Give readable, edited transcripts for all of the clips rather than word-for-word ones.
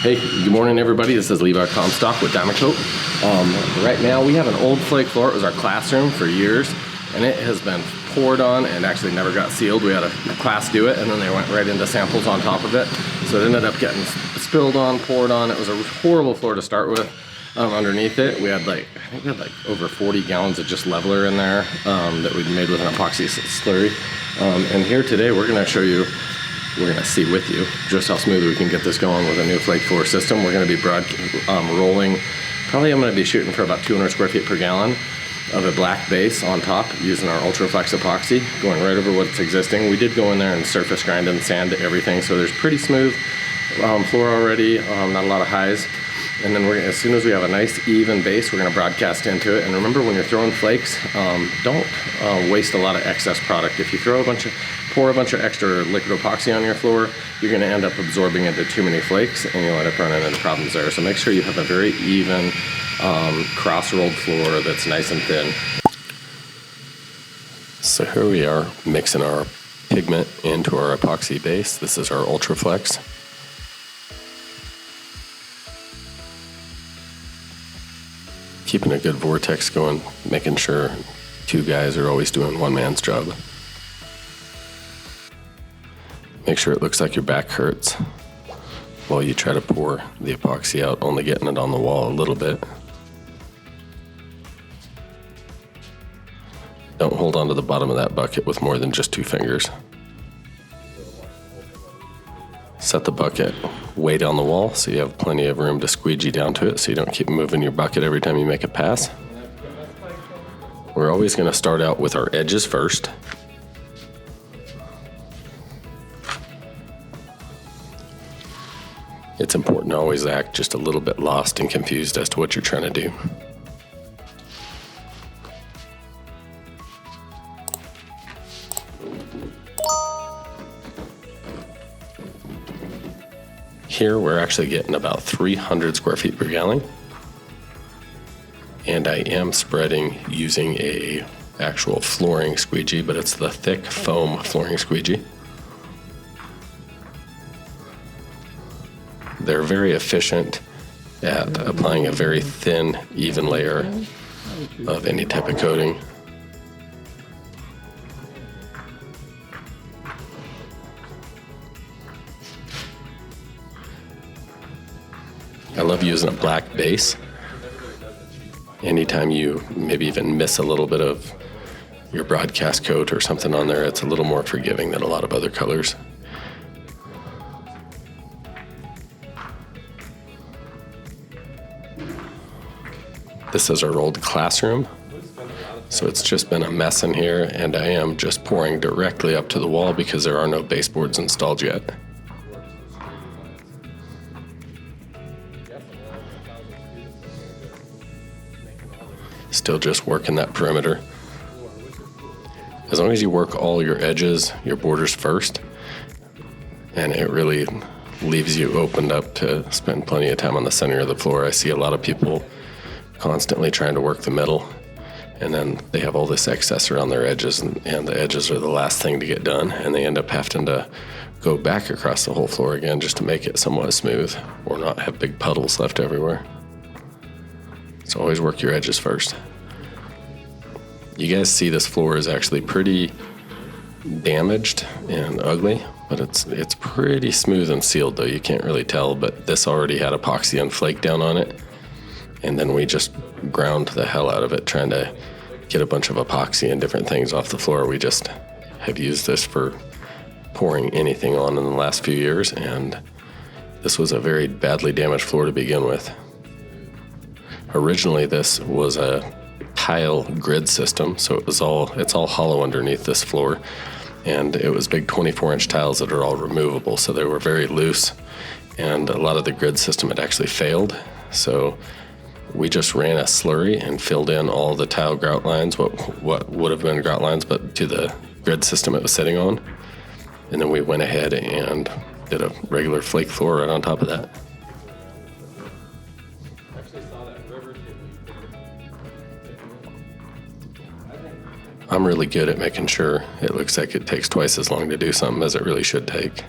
Hey, good morning everybody. This is Levi Comstock with Coat. Right now we have an old flake floor. It was our classroom for years and it has been poured on and actually never got sealed. We had a class do it and then they went right into samples on top of it. So it ended up getting spilled on, poured on. It was a horrible floor to start with. Underneath it, I think we had over 40 gallons of just leveler in there that we made with an epoxy slurry. And here today we're gonna show you, we're gonna see with you just how smooth we can get this going with a new flake floor system. We're gonna be rolling, probably I'm gonna be shooting for about 200 square feet per gallon of a black base on top using our ultra-flex epoxy, going right over what's existing. We did go in there and surface grind and sand everything, so there's pretty smooth floor already, not a lot of highs. And then as soon as we have a nice even base, we're gonna broadcast into it. And remember, when you're throwing flakes, don't waste a lot of excess product. If you pour a bunch of extra liquid epoxy on your floor, you're gonna end up absorbing into too many flakes and you'll end up running into problems there. So make sure you have a very even cross-rolled floor that's nice and thin. So here we are mixing our pigment into our epoxy base. This is our Ultra-Flex. Keeping a good vortex going, making sure two guys are always doing one man's job. Make sure it looks like your back hurts while you try to pour the epoxy out, only getting it on the wall a little bit. Don't hold on to the bottom of that bucket with more than just 2 fingers. Set the bucket way down the wall so you have plenty of room to squeegee down to it so you don't keep moving your bucket every time you make a pass. We're always going to start out with our edges first. It's important to always act just a little bit lost and confused as to what you're trying to do. Here we're actually getting about 300 square feet per gallon. And I am spreading using a actual flooring squeegee, but it's the thick foam flooring squeegee. They're very efficient at applying a very thin, even layer of any type of coating. I love using a black base. Anytime you maybe even miss a little bit of your broadcast coat or something on there, it's a little more forgiving than a lot of other colors. This is our old classroom, so it's just been a mess in here, and I am just pouring directly up to the wall because there are no baseboards installed yet. Still just working that perimeter. As long as you work all your edges, your borders first, and it really leaves you opened up to spend plenty of time on the center of the floor. I see a lot of people constantly trying to work the middle, and then they have all this excess around their edges, and the edges are the last thing to get done, and they end up having to go back across the whole floor again just to make it somewhat smooth or not have big puddles left everywhere. So always work your edges first. You guys see this floor is actually pretty damaged and ugly, but it's pretty smooth and sealed, though you can't really tell, but this already had epoxy and flake down on it, and then we just ground the hell out of it trying to get a bunch of epoxy and different things off the floor. We just have used this for pouring anything on in the last few years, and this was a very badly damaged floor to begin with. Originally, this was a tile grid system, so it's all hollow underneath this floor, and it was big 24-inch tiles that are all removable, so they were very loose, and a lot of the grid system had actually failed. So we just ran a slurry and filled in all the tile grout lines, what would have been grout lines, but to the grid system it was sitting on, and then we went ahead and did a regular flake floor right on top of that. I'm really good at making sure it looks like it takes twice as long to do something as it really should take.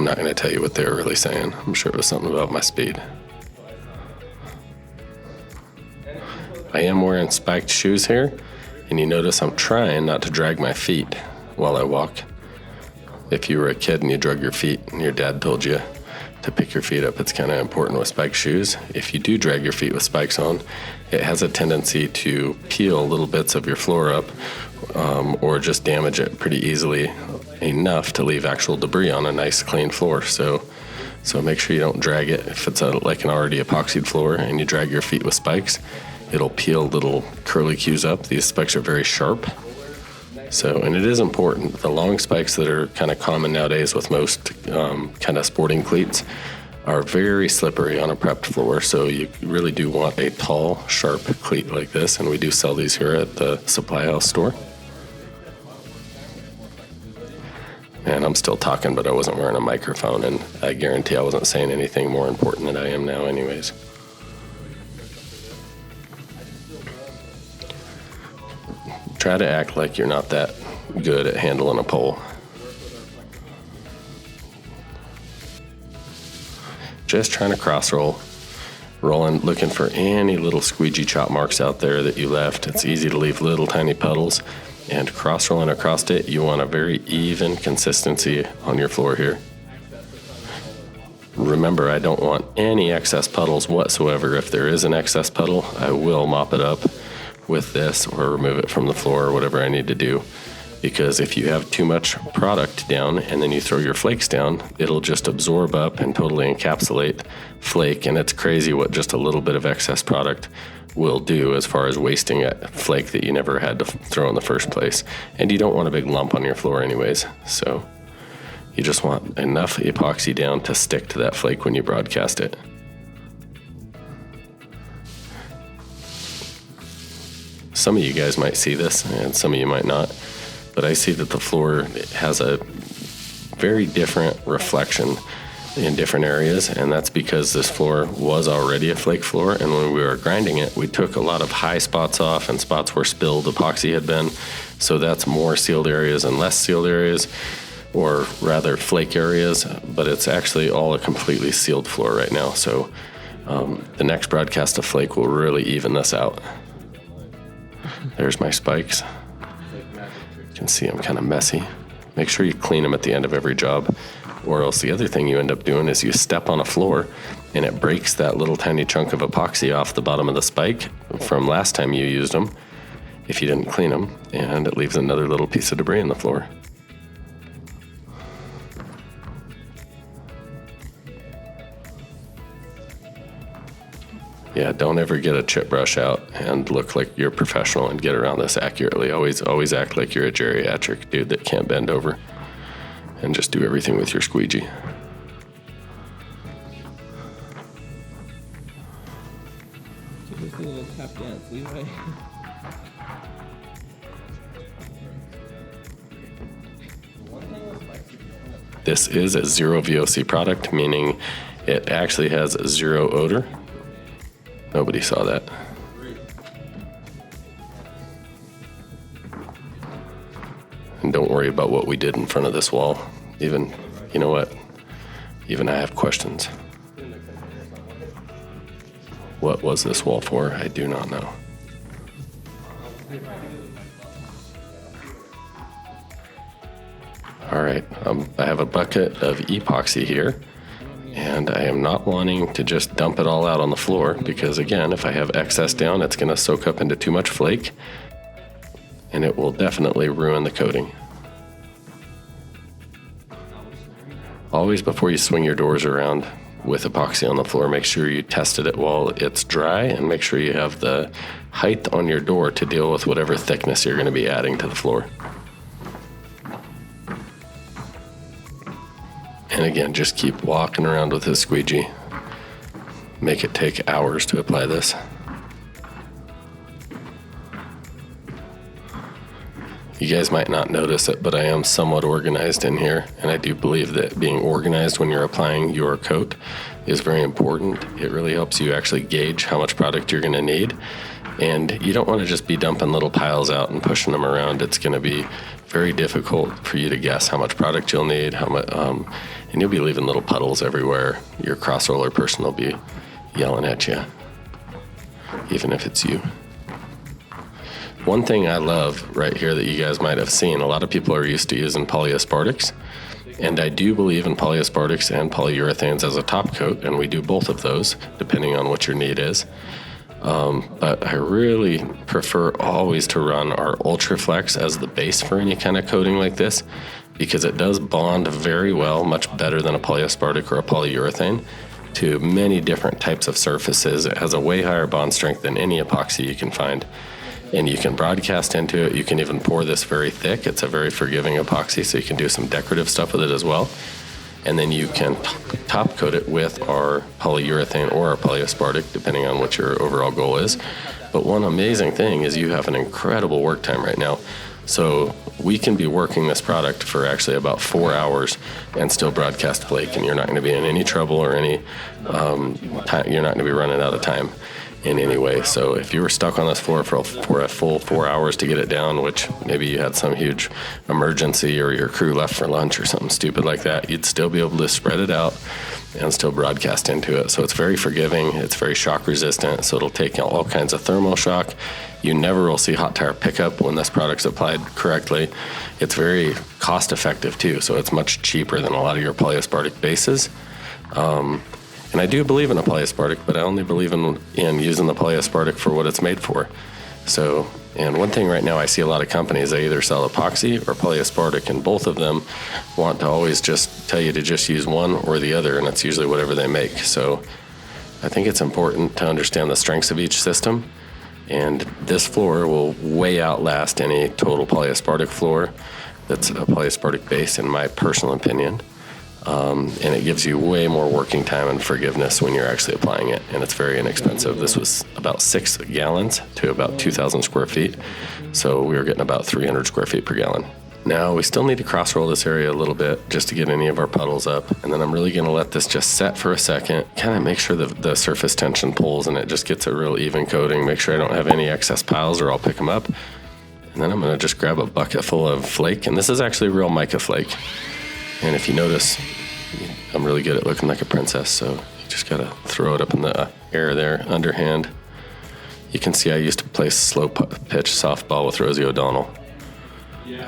I'm not going to tell you what they were really saying. I'm sure it was something about my speed. I am wearing spiked shoes here, and you notice I'm trying not to drag my feet while I walk. If you were a kid and you drug your feet and your dad told you to pick your feet up, it's kind of important with spiked shoes. If you do drag your feet with spikes on, it has a tendency to peel little bits of your floor up, or just damage it pretty easily enough to leave actual debris on a nice clean floor. So make sure you don't drag it. If it's like an already epoxied floor and you drag your feet with spikes, it'll peel little curly cues up. These spikes are very sharp. And it is important. The long spikes that are kind of common nowadays with most kind of sporting cleats are very slippery on a prepped floor. So you really do want a tall, sharp cleat like this. And we do sell these here at the Supply House store. And I'm still talking, but I wasn't wearing a microphone, and I guarantee I wasn't saying anything more important than I am now anyways. Try to act like you're not that good at handling a pole. Just trying to cross roll, rolling, looking for any little squeegee chop marks out there that you left. It's easy to leave little tiny puddles, and cross rolling across it, you want a very even consistency on your floor here. Remember, I don't want any excess puddles whatsoever. If there is an excess puddle, I will mop it up with this or remove it from the floor or whatever I need to do. Because if you have too much product down and then you throw your flakes down, it'll just absorb up and totally encapsulate flake. And it's crazy what just a little bit of excess product will do as far as wasting a flake that you never had to throw in the first place. And you don't want a big lump on your floor anyways. So you just want enough epoxy down to stick to that flake when you broadcast it. Some of you guys might see this and some of you might not, but I see that the floor has a very different reflection in different areas, and that's because this floor was already a flake floor, and when we were grinding it, we took a lot of high spots off and spots where spilled epoxy had been, so that's more sealed areas and less sealed areas, or rather flake areas, but it's actually all a completely sealed floor right now, so the next broadcast of flake will really even this out. There's my spikes. You can see them kind of messy. Make sure you clean them at the end of every job, or else the other thing you end up doing is you step on a floor and it breaks that little tiny chunk of epoxy off the bottom of the spike from last time you used them if you didn't clean them, and it leaves another little piece of debris in the floor. Yeah, don't ever get a chip brush out and look like you're professional and get around this accurately. Always act like you're a geriatric dude that can't bend over, and just do everything with your squeegee. Just a little tap dance, Levi. This is a zero VOC product, meaning it actually has zero odor. Nobody saw that. And don't worry about what we did in front of this wall. Even, you know what? Even I have questions. What was this wall for? I do not know. All right, I have a bucket of epoxy here. And I am not wanting to just dump it all out on the floor because, again, if I have excess down, it's going to soak up into too much flake and it will definitely ruin the coating. Always, before you swing your doors around with epoxy on the floor, make sure you tested it while it's dry, and make sure you have the height on your door to deal with whatever thickness you're going to be adding to the floor. And again, just keep walking around with this squeegee. Make it take hours to apply this. You guys might not notice it, but I am somewhat organized in here, and I do believe that being organized when you're applying your coat is very important. It really helps you actually gauge how much product you're going to need, and you don't want to just be dumping little piles out and pushing them around. It's going to be very difficult for you to guess how much product you'll need, and you'll be leaving little puddles everywhere. Your cross roller person will be yelling at you, even if it's you. One thing I love right here that you guys might have seen, a lot of people are used to using polyaspartics, and I do believe in polyaspartics and polyurethanes as a top coat, and we do both of those depending on what your need is. But I really prefer always to run our UltraFlex as the base for any kind of coating like this, because it does bond very well, much better than a polyaspartic or a polyurethane, to many different types of surfaces. It has a way higher bond strength than any epoxy you can find. And you can broadcast into it. You can even pour this very thick. It's a very forgiving epoxy, so you can do some decorative stuff with it as well. And then you can top coat it with our polyurethane or our polyaspartic, depending on what your overall goal is. But one amazing thing is you have an incredible work time right now. So we can be working this product for actually about 4 hours and still broadcast flake, and you're not going to be in any trouble or any time. You're not going to be running out of time in any way. So if you were stuck on this floor for a full 4 hours to get it down, which maybe you had some huge emergency or your crew left for lunch or something stupid like that, you'd still be able to spread it out and still broadcast into it. So it's very forgiving, it's very shock resistant, so it'll take all kinds of thermal shock. You never will see hot tire pickup when this product's applied correctly. It's very cost effective too, so it's much cheaper than a lot of your polyaspartic bases. And I do believe in a polyaspartic, but I only believe in using the polyaspartic for what it's made for. So, and one thing right now, I see a lot of companies, they either sell epoxy or polyaspartic, and both of them want to always just tell you to just use one or the other, and it's usually whatever they make. So I think it's important to understand the strengths of each system, and this floor will way outlast any total polyaspartic floor that's a polyaspartic base, in my personal opinion. And it gives you way more working time and forgiveness when you're actually applying it, and it's very inexpensive. This was about 6 gallons to about 2,000 square feet, so we were getting about 300 square feet per gallon. Now we still need to cross roll this area a little bit just to get any of our puddles up, and then I'm really going to let this just set for a second, kind of make sure the surface tension pulls and it just gets a real even coating, make sure I don't have any excess piles or I'll pick them up. And then I'm going to just grab a bucket full of flake, and this is actually real mica flake. And if you notice, I'm really good at looking like a princess, so you just gotta throw it up in the air there, underhand. You can see I used to play slow pitch softball with Rosie O'Donnell.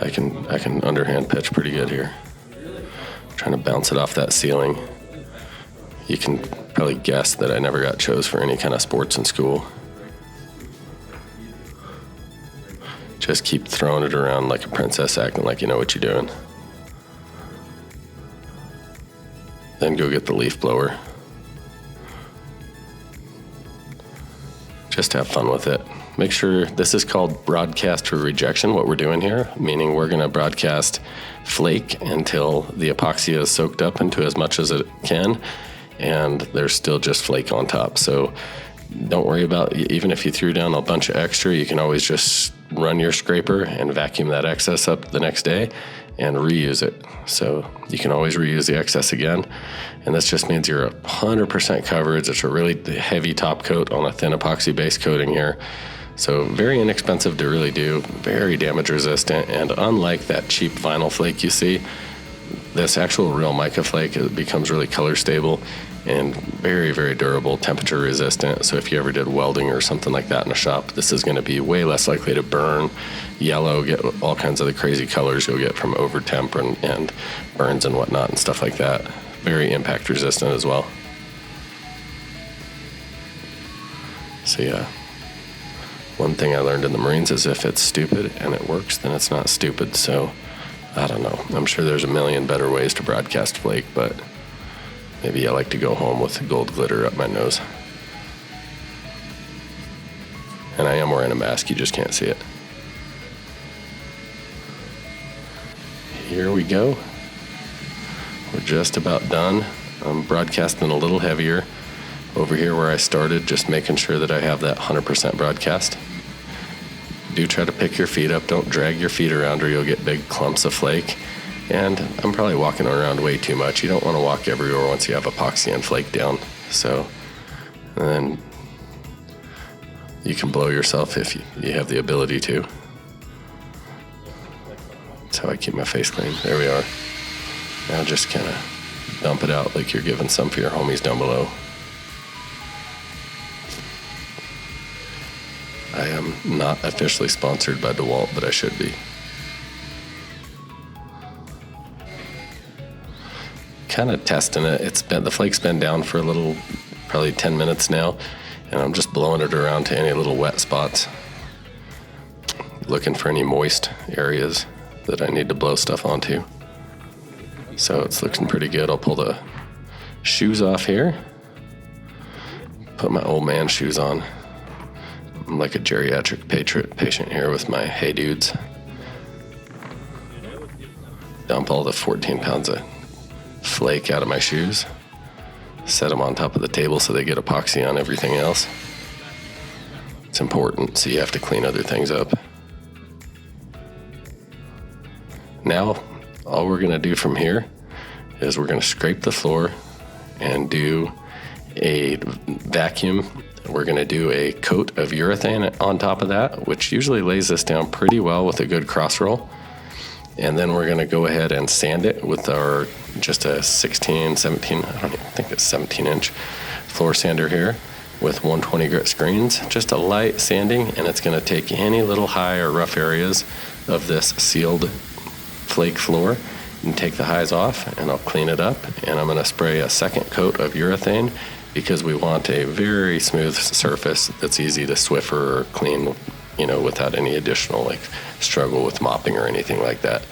I can underhand pitch pretty good here. I'm trying to bounce it off that ceiling. You can probably guess that I never got chose for any kind of sports in school. Just keep throwing it around like a princess, acting like you know what you're doing. Then go get the leaf blower. Just have fun with it. Make sure, this is called broadcast for rejection, what we're doing here, meaning we're going to broadcast flake until the epoxy is soaked up into as much as it can, and there's still just flake on top. So don't worry about, even if you threw down a bunch of extra, you can always just run your scraper and vacuum that excess up the next day and reuse it. So you can always reuse the excess again. And this just means you're 100% coverage. It's a really heavy top coat on a thin epoxy base coating here. So very inexpensive to really do, very damage resistant. And unlike that cheap vinyl flake you see, this actual real mica flake, it becomes really color stable and very, very durable, temperature resistant. So if you ever did welding or something like that in a shop, this is going to be way less likely to burn, yellow, get all kinds of the crazy colors you'll get from over temp and burns and whatnot and stuff like that. Very impact resistant as well. So yeah, one thing I learned in the Marines is if it's stupid and it works, then it's not stupid. So I don't know. I'm sure there's a million better ways to broadcast flake, but maybe I like to go home with gold glitter up my nose. And I am wearing a mask, you just can't see it. Here we go. We're just about done. I'm broadcasting a little heavier over here where I started, just making sure that I have that 100% broadcast. Do try to pick your feet up. Don't drag your feet around or you'll get big clumps of flake. And I'm probably walking around way too much. You don't want to walk everywhere once you have epoxy and flake down. So, and then you can blow yourself if you have the ability to. That's how I keep my face clean. There we are. Now just kind of dump it out like you're giving some for your homies down below. I am not officially sponsored by DeWalt, but I should be. Kind of testing it. The flake's been down for a little, probably 10 minutes now, and I'm just blowing it around to any little wet spots, looking for any moist areas that I need to blow stuff onto. So it's looking pretty good. I'll pull the shoes off here, put my old man shoes on. I'm like a geriatric patient here with my Hey Dudes. Dump all the 14 pounds of flake out of my shoes. Set them on top of the table so they get epoxy on everything else. It's important, so you have to clean other things up. Now, all we're gonna do from here is we're gonna scrape the floor and do a vacuum. We're gonna do a coat of urethane on top of that, which usually lays this down pretty well with a good cross roll. And then we're gonna go ahead and sand it with our, just a 16, 17, I don't even think it's 17-inch floor sander here with 120 grit screens, just a light sanding, and it's gonna take any little high or rough areas of this sealed flake floor and take the highs off, and I'll clean it up, and I'm gonna spray a second coat of urethane because we want a very smooth surface that's easy to Swiffer or clean, without any additional struggle with mopping or anything like that.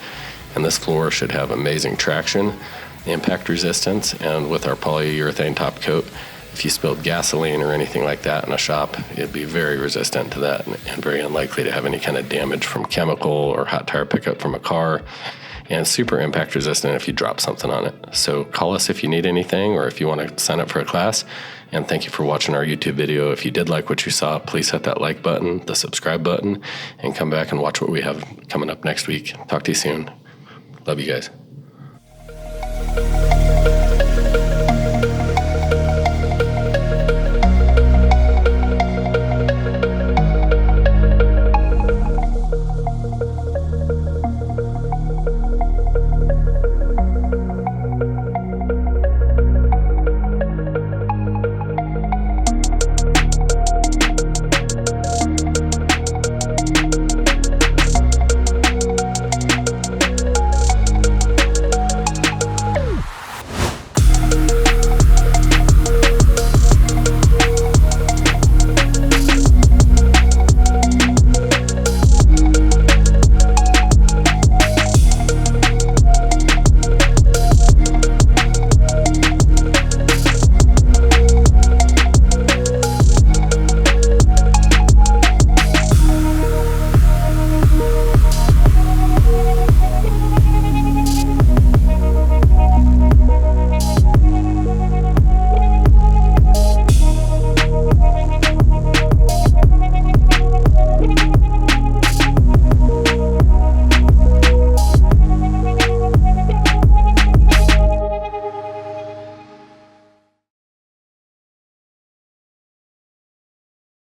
And this floor should have amazing traction, impact resistance, and with our polyurethane top coat, if you spilled gasoline or anything like that in a shop, it'd be very resistant to that and very unlikely to have any kind of damage from chemical or hot tire pickup from a car, and super impact resistant if you drop something on it. So call us if you need anything or if you want to sign up for a class. And thank you for watching our YouTube video. If you did like what you saw, please hit that like button, the subscribe button, and come back and watch what we have coming up next week. Talk to you soon. Love you guys.